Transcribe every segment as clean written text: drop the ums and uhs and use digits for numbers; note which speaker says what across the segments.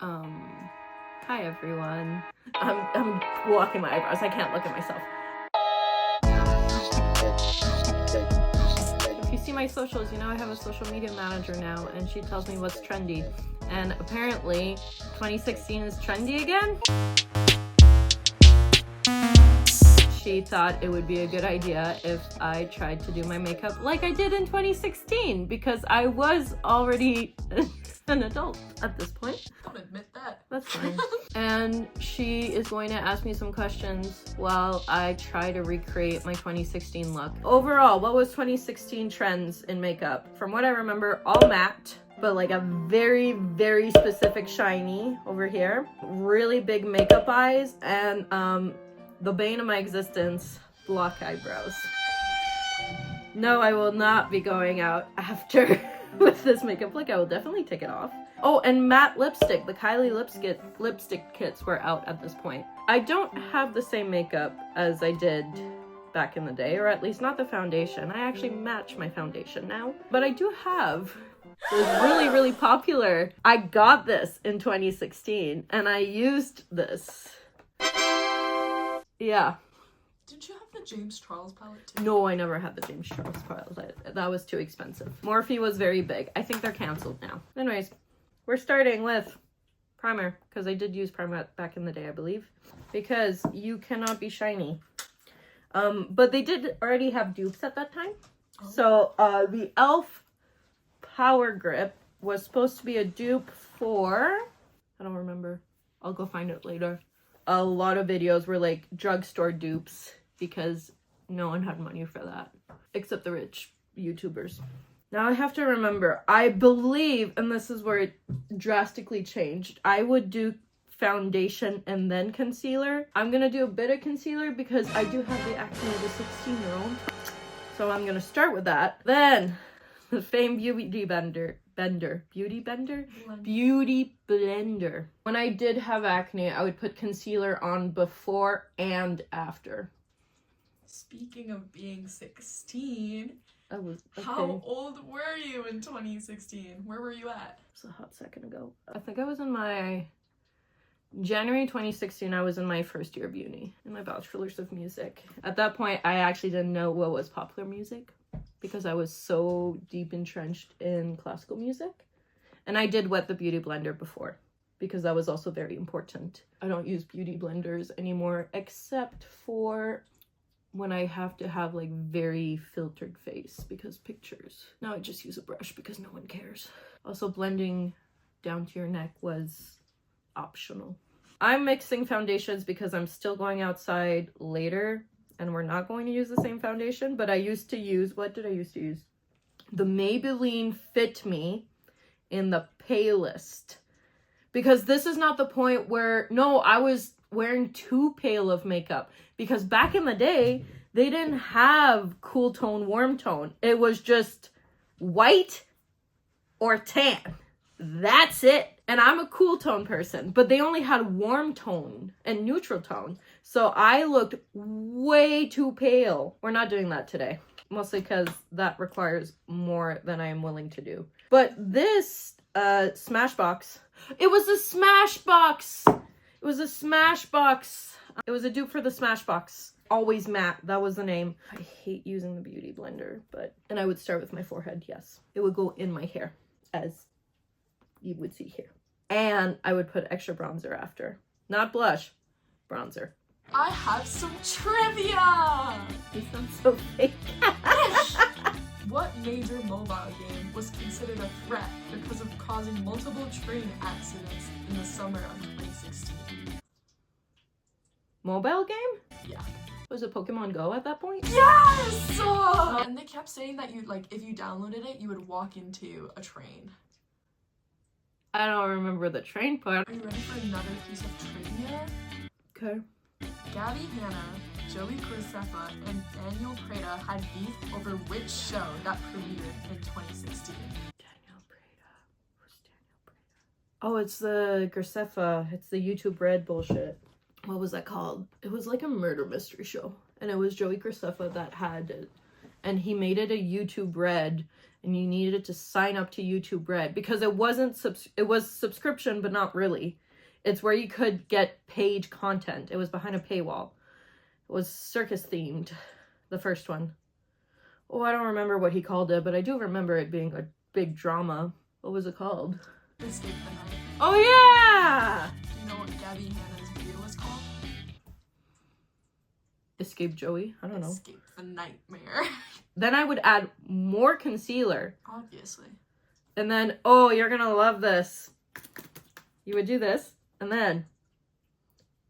Speaker 1: Hi everyone. I'm walking my eyebrows. I can't look at myself. If you see my socials, you know I have a social media manager now, and she tells me what's trendy. And apparently, 2016 is trendy again. She thought it would be a good idea if I tried to do my makeup like I did in 2016, because I was already an adult at this point.
Speaker 2: Don't admit that.
Speaker 1: That's fine. And she is going to ask me some questions while I try to recreate my 2016 look. Overall, what was 2016 trends in makeup? From what I remember, all matte, but like a very, very specific shiny over here. Really big makeup eyes, and the bane of my existence, block eyebrows. No, I will not be going out after with this makeup look. I will definitely take it off. Oh, and matte lipstick. The Kylie lipstick kits were out at this point. I don't have the same makeup as I did back in the day, or at least not the foundation. I actually match my foundation now. But I do have this really, really popular. I got this in 2016, and I used this. Yeah.
Speaker 2: Did you have the James Charles palette too?
Speaker 1: No, I never had the James Charles palette. That was too expensive. Morphe was very big. I think they're canceled now. Anyways, we're starting with primer, because I did use primer back in the day, I believe, because you cannot be shiny. But they did already have dupes at that time. Oh. So the e.l.f. Power Grip was supposed to be a dupe for, I don't remember. I'll go find it later. A lot of videos were like drugstore dupes because no one had money for that except the rich YouTubers. Now I have to remember, I believe, and this is where it drastically changed, I would do foundation and then concealer. I'm gonna do a bit of concealer because I do have the acne of a 16-year-old. So I'm gonna start with that. Then the famed beauty blender. When I did have acne, I would put concealer on before and after.
Speaker 2: Speaking of being 16,
Speaker 1: I was okay.
Speaker 2: How old were you in 2016? Where were you at?
Speaker 1: It was a hot second ago. I think I was in my January 2016. I was in my first year of uni in my bachelor's of music. At that point, I actually didn't know what was popular music, because I was so deep entrenched in classical music. And I did wet the beauty blender before, because that was also very important. I don't use beauty blenders anymore, except for when I have to have like very filtered face, because pictures. Now I just use a brush because no one cares. Also, blending down to your neck was optional. I'm mixing foundations because I'm still going outside later, and we're not going to use the same foundation, but I used to use, what did I used to use? The Maybelline Fit Me in the Palest. Because this is not the point where, no, I was wearing too pale of makeup. Because back in the day, they didn't have cool tone, warm tone. It was just white or tan. That's it. And I'm a cool tone person, but they only had warm tone and neutral tone. So I looked way too pale. We're not doing that today, mostly because that requires more than I am willing to do. But this Smashbox, it was a Smashbox. It was a Smashbox. It was a dupe for the Smashbox. Always matte, that was the name. I hate using the beauty blender, and I would start with my forehead, yes. It would go in my hair, as you would see here. And I would put extra bronzer after. Not blush, bronzer.
Speaker 2: I have some trivia!
Speaker 1: You sound so fake.
Speaker 2: What major mobile game was considered a threat because of causing multiple train accidents in the summer of 2016?
Speaker 1: Mobile game?
Speaker 2: Yeah.
Speaker 1: Was it Pokemon Go at that point?
Speaker 2: Yes! And they kept saying that if you downloaded it, you would walk into a train.
Speaker 1: I don't remember the train part.
Speaker 2: Are you ready for another piece of trivia?
Speaker 1: Okay.
Speaker 2: Gabby Hanna, Joey Graceffa, and Daniel Prada had beef over which show that premiered in 2016?
Speaker 1: Daniel Prada. Who's Daniel Prada? Oh, it's the Graceffa. It's the YouTube Red bullshit. What was that called? It was like a murder mystery show. And it was Joey Graceffa that had it. And he made it a YouTube Red. and you needed to sign up to YouTube Red because it wasn't it was subscription, but not really. It's where you could get paid content. It was behind a paywall. It was circus themed, the first one. Oh, I don't remember what he called it, but I do remember it being a big drama. What was it called?
Speaker 2: Escape the Night.
Speaker 1: Oh yeah!
Speaker 2: Do you know what Gabby Hanna's video was called?
Speaker 1: Escape Joey? I don't know.
Speaker 2: Escape the Nightmare.
Speaker 1: Then I would add more concealer.
Speaker 2: Obviously.
Speaker 1: And then, oh, you're gonna love this. You would do this, and then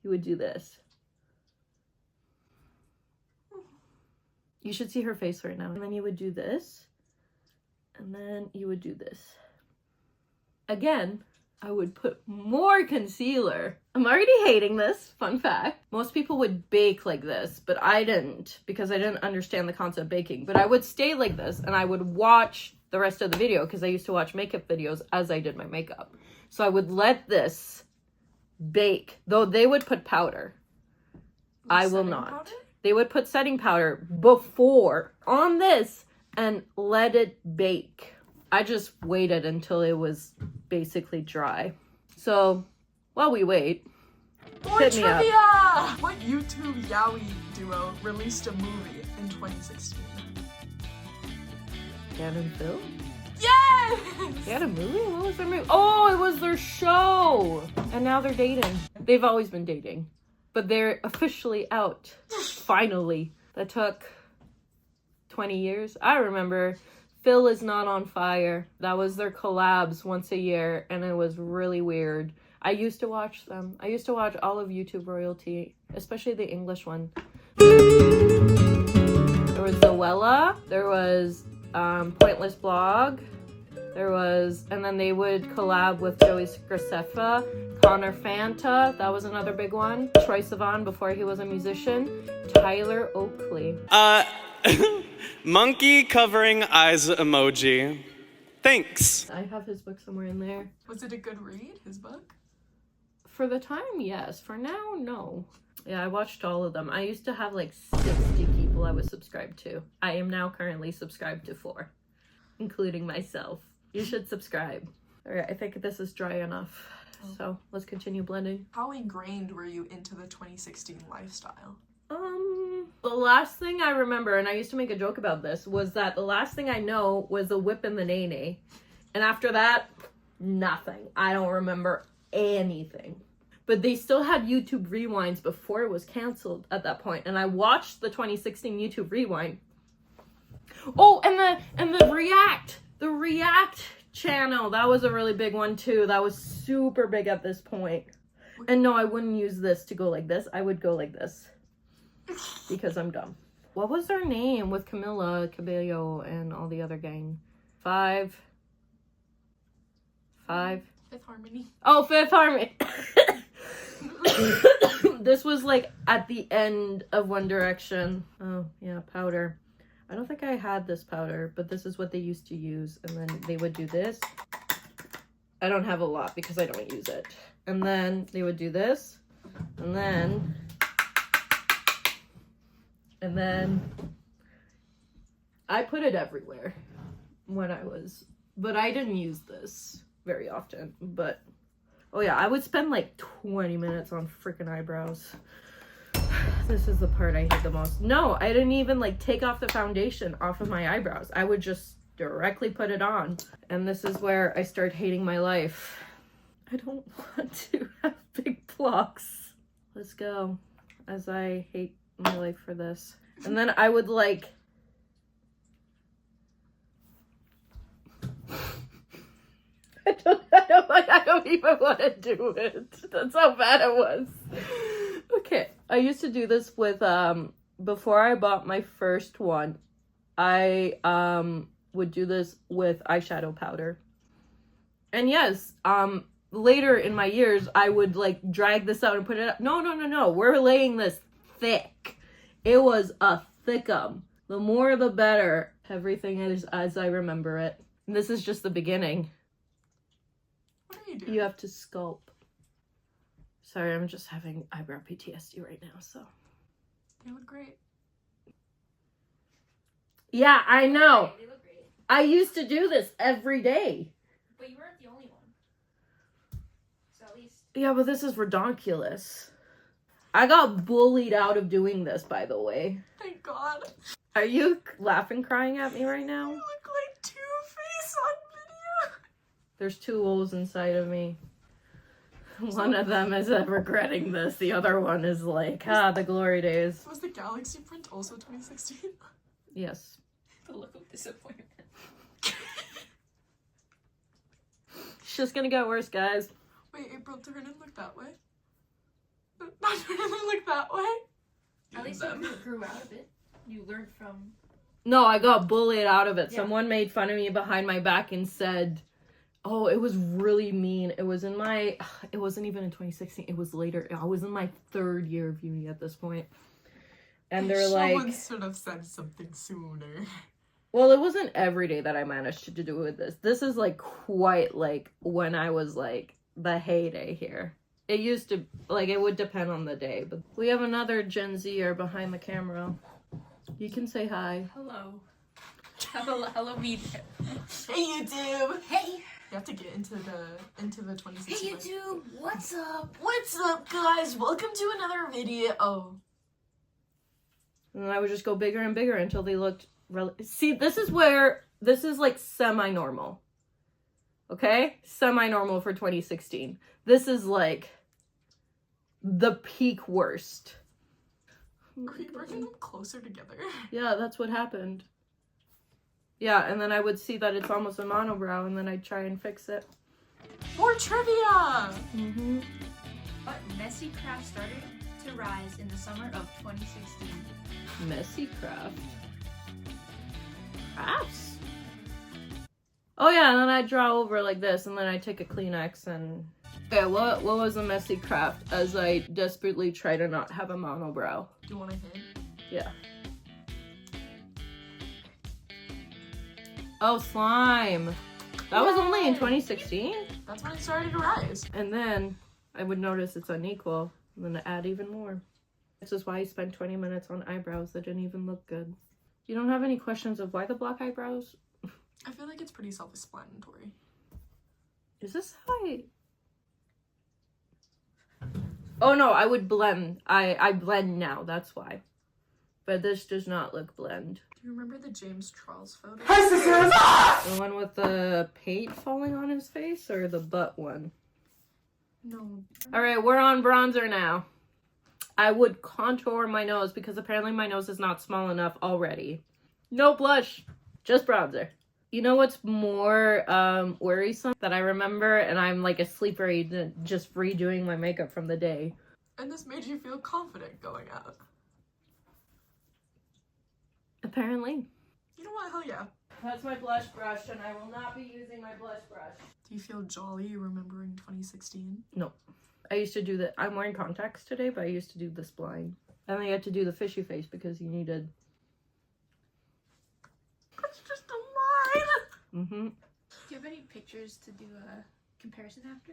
Speaker 1: you would do this. You should see her face right now. And then you would do this, and then you would do this. Again, I would put more concealer. I'm already hating this, fun fact. Most people would bake like this, but I didn't because I didn't understand the concept of baking. But I would stay like this and I would watch the rest of the video because I used to watch makeup videos as I did my makeup. So I would let this bake, though they would put powder. I will not.
Speaker 2: Powder?
Speaker 1: They would put setting powder before on this and let it bake. I just waited until it was basically dry. So while we wait,
Speaker 2: more
Speaker 1: hit me
Speaker 2: trivia!
Speaker 1: up.
Speaker 2: What YouTube yaoi duo released a movie in 2016?
Speaker 1: Dan and Phil?
Speaker 2: Yes!
Speaker 1: They had a movie? What was their movie? Oh, it was their show! And now they're dating. They've always been dating. But they're officially out. Finally. That took 20 years. I remember Phil Is Not on Fire. That was their collabs once a year, and it was really weird. I used to watch them. I used to watch all of YouTube Royalty, especially the English one. There was Zoella. There was Pointless Blog. There was, and then they would collab with Joey Graceffa, Connor Fanta, that was another big one. Troye Sivan before he was a musician. Tyler Oakley.
Speaker 3: Monkey covering eyes emoji. Thanks.
Speaker 1: I have his book somewhere in there.
Speaker 2: Was it a good read, his book?
Speaker 1: For the time, yes. For now, no. Yeah, I watched all of them. I used to have like 60 people I was subscribed to. I am now currently subscribed to 4, including myself. You should subscribe. All right, I think this is dry enough. So let's continue blending.
Speaker 2: How ingrained were you into the 2016 lifestyle?
Speaker 1: The last thing I remember, and I used to make a joke about this, was that the last thing I know was the whip and the nay-nay. And after that, nothing. I don't remember anything. But they still had YouTube Rewinds before it was canceled at that point. And I watched the 2016 YouTube Rewind. Oh, and the React. The React channel, that was a really big one too. That was super big at this point. And no, I wouldn't use this to go like this. I would go like this because I'm dumb. What was their name with Camila Cabello and all the other gang? Five.
Speaker 2: Fifth Harmony.
Speaker 1: Oh, Fifth Harmony. This was like at the end of One Direction. Oh yeah, powder. I don't think I had this powder, but this is what they used to use. And then they would do this. I don't have a lot because I don't use it. And then they would do this. And then I put it everywhere when I was, but I didn't use this very often. But, oh yeah, I would spend like 20 minutes on freaking eyebrows. This is the part I hate the most. No, I didn't even like take off the foundation off of my eyebrows. I would just directly put it on. And this is where I start hating my life. I don't want to have big blocks. Let's go. As I hate my life for this. And then I would like... I don't even want to do it. That's how bad it was. Okay, I used to do this with, before I bought my first one, I, would do this with eyeshadow powder. And yes, later in my years, I would, like, drag this out and put it up. No, we're laying this thick. It was a thickum. The more, the better. Everything is as I remember it. And this is just the beginning.
Speaker 2: What are you doing?
Speaker 1: You have to sculpt. Sorry, I'm just having eyebrow PTSD right now, so.
Speaker 2: They look great.
Speaker 1: Yeah, I know.
Speaker 4: They look great.
Speaker 1: I used to do this every day.
Speaker 4: But you weren't the only one. So at least.
Speaker 1: Yeah, but this is redonkulous. I got bullied out of doing this, by the way.
Speaker 2: Thank God.
Speaker 1: Are you laughing, crying at me right now?
Speaker 2: You look like Two-Face on video.
Speaker 1: There's two wolves inside of me. One of them is regretting this. The other one is like, the glory days.
Speaker 2: Was the Galaxy print also 2016?
Speaker 1: Yes.
Speaker 4: The look of disappointment.
Speaker 1: It's just gonna get worse, guys.
Speaker 2: Wait, April, turn and look that way. Not turn and look that way.
Speaker 4: At least you grew out of it. You learned from.
Speaker 1: No, I got bullied out of it.
Speaker 4: Yeah.
Speaker 1: Someone made fun of me behind my back and said, oh, it was really mean. It wasn't even in 2016. It was later. I was in my 3rd year of uni at this point. And they're
Speaker 2: Someone
Speaker 1: like,
Speaker 2: should have said something sooner.
Speaker 1: well, it wasn't every day that I managed to do with this. This is like quite like when I was like the heyday here. It used to, like, it would depend on the day. But we have another Gen Zer behind the camera. You can say hi.
Speaker 4: Hello. Hello, me.
Speaker 2: Hey, YouTube.
Speaker 4: Hey.
Speaker 2: You have to get into the 2016.
Speaker 4: Hey, YouTube. What's up?
Speaker 2: What's up, guys? Welcome to another video. Oh.
Speaker 1: And then I would just go bigger and bigger until they looked see, this is like semi-normal. Okay? Semi-normal for 2016. This is like the peak worst.
Speaker 2: Are we bringing them closer together?
Speaker 1: Yeah, that's what happened. Yeah, and then I would see that it's almost a monobrow, and then I'd try and fix it.
Speaker 2: More trivia!
Speaker 1: Mm-hmm.
Speaker 4: But messy craft started to rise in the summer of 2016.
Speaker 1: Messy craft. Crafts? Oh yeah, and then I'd draw over like this, and then I'd take a Kleenex and... Okay, what was a messy craft as I desperately try to not have a monobrow?
Speaker 2: Do you want a hint?
Speaker 1: Yeah. Oh, slime. That was only in 2016?
Speaker 2: That's when it started to rise.
Speaker 1: And then I would notice it's unequal, and then add even more. This is why I spent 20 minutes on eyebrows that didn't even look good. You don't have any questions of why the black eyebrows?
Speaker 2: I feel like it's pretty self-explanatory.
Speaker 1: Is this how I... Oh no, I would blend. I blend now, that's why. But this does not look blend.
Speaker 2: Do you remember the James Charles photo?
Speaker 1: The one with the paint falling on his face, or the butt one?
Speaker 2: No.
Speaker 1: Alright, we're on bronzer now. I would contour my nose because apparently my nose is not small enough already. No blush, just bronzer. You know what's more worrisome? That I remember and I'm like asleep or just redoing my makeup from the day.
Speaker 2: And this made you feel confident going out.
Speaker 1: Apparently.
Speaker 2: You know what? Hell yeah.
Speaker 1: That's my blush brush and I will not be using my blush brush.
Speaker 2: Do you feel jolly remembering 2016?
Speaker 1: No. I used to do that. I'm wearing contacts today, but I used to do this blind. And then you had to do the fishy face because you needed...
Speaker 2: That's just a line!
Speaker 1: Mm-hmm.
Speaker 4: Do you have any pictures to do a comparison after?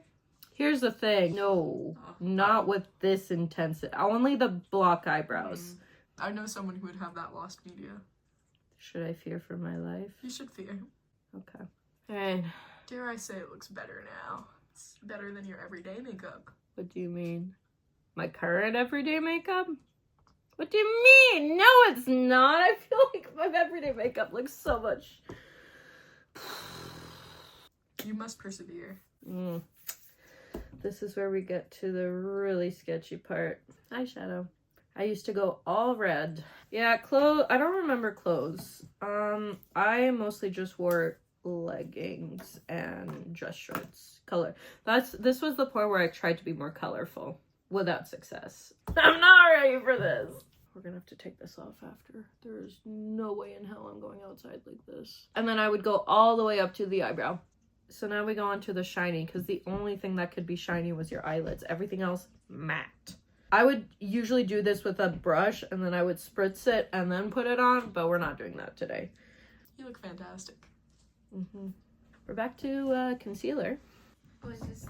Speaker 1: Here's the thing. No. Not with this intensity. Only the block eyebrows.
Speaker 2: I know someone who would have that lost media.
Speaker 1: Should I fear for my life?
Speaker 2: You should fear.
Speaker 1: Okay. Alright.
Speaker 2: Dare I say it looks better now. It's better than your everyday makeup.
Speaker 1: What do you mean? My current everyday makeup? What do you mean? No, it's not. I feel like my everyday makeup looks so much.
Speaker 2: You must persevere.
Speaker 1: This is where we get to the really sketchy part. Eyeshadow. I used to go all red. Yeah, clothes. I don't remember clothes. I mostly just wore leggings and dress shorts. Color. This was the point where I tried to be more colorful without success. I'm not ready for this. We're gonna have to take this off after. There is no way in hell I'm going outside like this. And then I would go all the way up to the eyebrow. So now we go on to the shiny, because the only thing that could be shiny was your eyelids. Everything else, matte. I would usually do this with a brush, and then I would spritz it and then put it on, but we're not doing that today.
Speaker 2: You look fantastic.
Speaker 1: We're back to concealer.
Speaker 4: Was this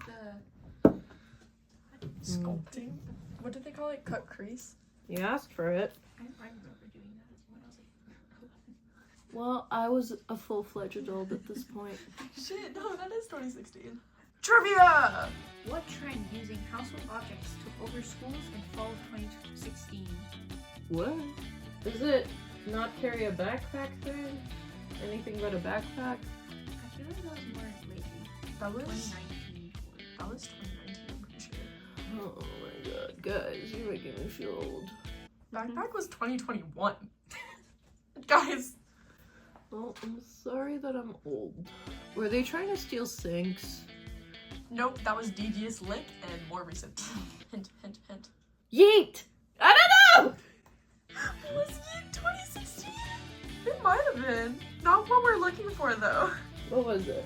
Speaker 4: the...
Speaker 2: Sculpting? What did they call it? Cut crease?
Speaker 1: You asked for it.
Speaker 4: I remember doing that. What else?
Speaker 1: Well, I was a full-fledged adult at this point.
Speaker 2: Shit, no, that is 2016. Trivia!
Speaker 4: What trend using household objects took over schools in fall of 2016?
Speaker 1: What? Is it not carry a backpack thing? Anything but a backpack?
Speaker 4: I feel like that was more lately.
Speaker 2: That was
Speaker 4: 2019.
Speaker 2: That was 2019, I'm pretty sure.
Speaker 1: Oh my god, guys, you're making me feel old.
Speaker 2: Backpack was 2021. Guys.
Speaker 1: Well, I'm sorry that I'm old. Were they trying to steal sinks?
Speaker 2: Nope, that was Devious Link and more recent. Hint, hint, hint.
Speaker 1: Yeet! I don't know!
Speaker 2: Was it 2016? It might have been. Not what we're looking for though.
Speaker 1: What was it?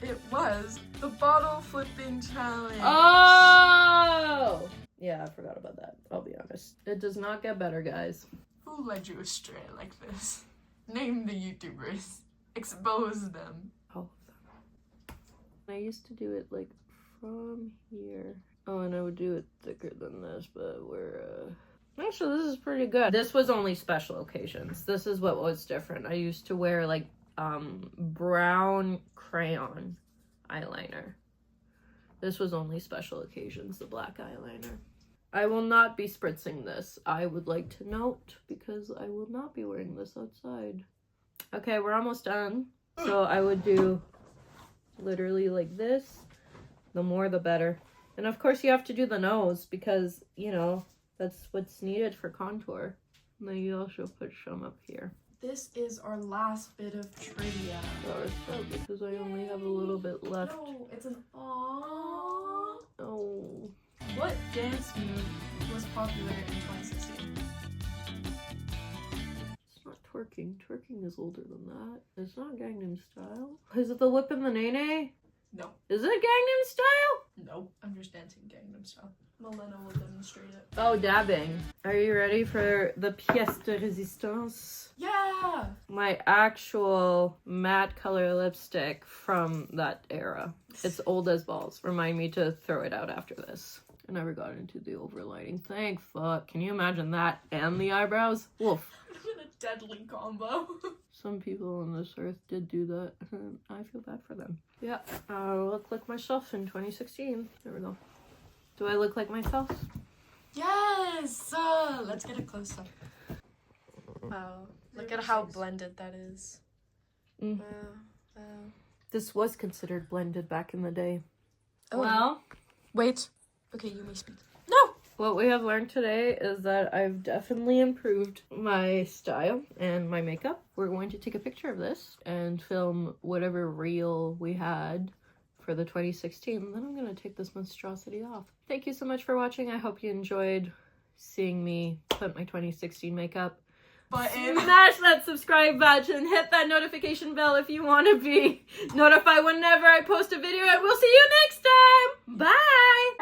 Speaker 2: It was the bottle flipping challenge.
Speaker 1: Oh! Yeah, I forgot about that. I'll be honest. It does not get better, guys.
Speaker 2: Who led you astray like this? Name the YouTubers. Expose them.
Speaker 1: All of them. I used to do it like from here. Oh, and I would do it thicker than this, but actually, this is pretty good. This was only special occasions. This is what was different. I used to wear like brown crayon eyeliner. This was only special occasions, the black eyeliner. I will not be spritzing this. I would like to note, because I will not be wearing this outside. Okay, we're almost done. So I would do literally like this. The more, the better. And of course you have to do the nose because, you know, that's what's needed for contour. And then you also put some up here.
Speaker 2: This is our last bit of trivia.
Speaker 1: Sorry, because I only have a little bit left.
Speaker 2: No, it's an aww.
Speaker 1: Oh.
Speaker 2: What dance move was popular in 2016?
Speaker 1: It's not twerking. Twerking is older than that. It's not Gangnam Style. Is it the whip and the nae-nae?
Speaker 2: No.
Speaker 1: Is it Gangnam Style?
Speaker 2: Nope. I'm just dancing Gangnam Style. Melena will demonstrate it.
Speaker 1: Oh, dabbing. Are you ready for the pièce de résistance?
Speaker 2: Yeah!
Speaker 1: My actual matte color lipstick from that era. It's old as balls. Remind me to throw it out after this. I never got into the overlighting. Thank fuck. Can you imagine that and the eyebrows? Woof.
Speaker 2: What a deadly combo.
Speaker 1: Some people on this earth did do that, and I feel bad for them. Yeah, I look like myself in 2016. There we go. Do I look like myself?
Speaker 2: Yes! Let's get a close-up. Wow. Look at how blended that is.
Speaker 1: Mm.
Speaker 2: Wow.
Speaker 1: This was considered blended back in the day.
Speaker 2: Oh.
Speaker 1: Well,
Speaker 2: Wait. Okay, you may speak. No!
Speaker 1: what we have learned today is that I've definitely improved my style and my makeup. We're going to take a picture of this and film whatever reel we had for the 2016, and then I'm going to take this monstrosity off. Thank you so much for watching. I hope you enjoyed seeing me put my 2016 makeup. Smash that subscribe button, hit that notification bell if you want to be notified whenever I post a video, and we'll see you next time. Bye!